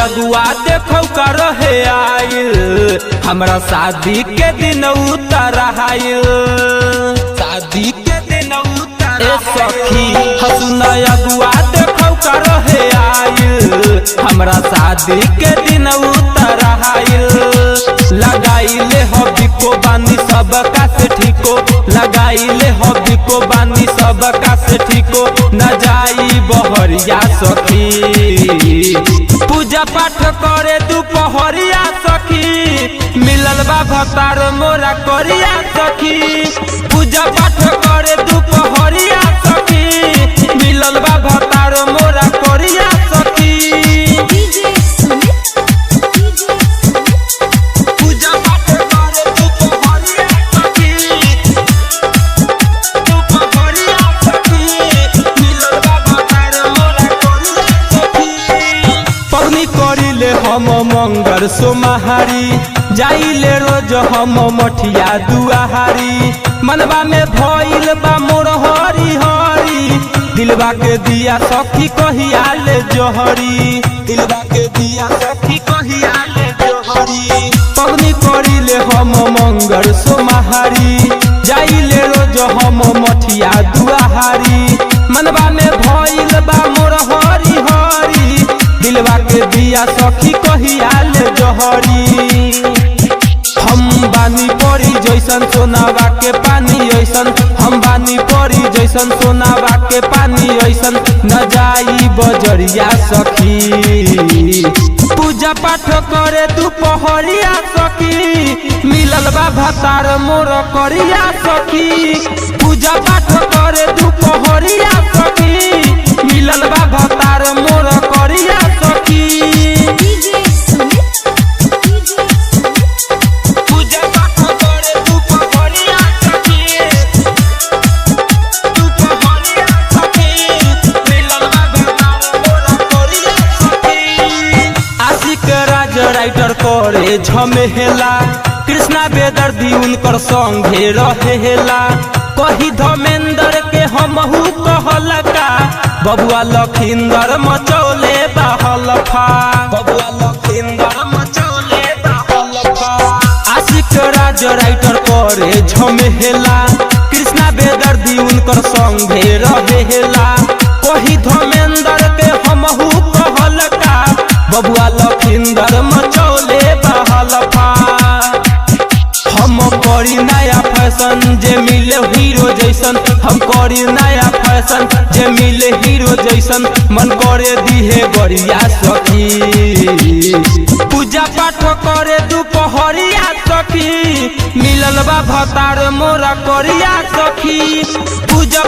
अगुआ देखो कर हे आइल हमरा शादी के दिन उतर आइल शादी के दिन उतर सखी हसुना अगुआ देखो कर हे आइल हमरा शादी के दिन उतर आइल लगाइले हबी को बानी सब का से ठीको लगाइले हबी को बानी सब का से ठीको न जाई बहरिया सखी पूजा पाठ करे दुपहरिया सखी मिलल बा भतार मोरा करिया सखी पूजा पाठ करे दुपहरिया सखी मिलल बा भतार मोरा करिया सखी पूजा पाठ करे दुपहरिया सखी दुपहरिया सखी मिलल बा भतार मोरा करिया सखी पवनी करिले हम मंगर सोमहारी जाइले रोज हम मठिया दुआहारी मनवा में भइल बा मोर हरी हरी दिलवा के दिया सखी कहिया ले जोहरी दिलवा के दिया सखी कहिया ले जोहरी पवनी करिले हम मंगर सोमहारी जाइले रोज हम मठिया दुआहारी मनवा में भइल बा मोर हरी हरी दिलवा के दिया सखी कहिया ले जोहरी हम बानी परी जैसन सोनावा के पानी ऐसन हम बानी परी जैसन सोनावा के पानी ऐसन न जाई बजरिया सखी पूजा पाठ करे दुपहरिया सखी मिलल बा भतार मोर करिया सखी पूजा पाठ करे दुपहरिया सखी मिलल बा भतार मोर करिया सखी राइटर करे झमेला कृष्णा बेदर्दी उनकर संगे रहेला कही धर्मेंद्र के हमहू कहलका बबुआ लखिंदर मचौले बहलफा बबुआ लखिंदर मचौले बहलफा आशिक राज राइटर करे झमेला कृष्णा बेदर्दी उनकर संगे रहेला कही धर्मेंद्र के हमहू कहलका बबुआ लखिंदर मचौले बहलफा हम करी नया फैशन जे मिले हीरो जैसन हम करी नया फैशन जे मिले हीरो जैसन मन करे दिहे गरिया सखी पूजा पाठ करे दुपहरिया सखी मिलल बा भतार मोरा करिया सखी पूजा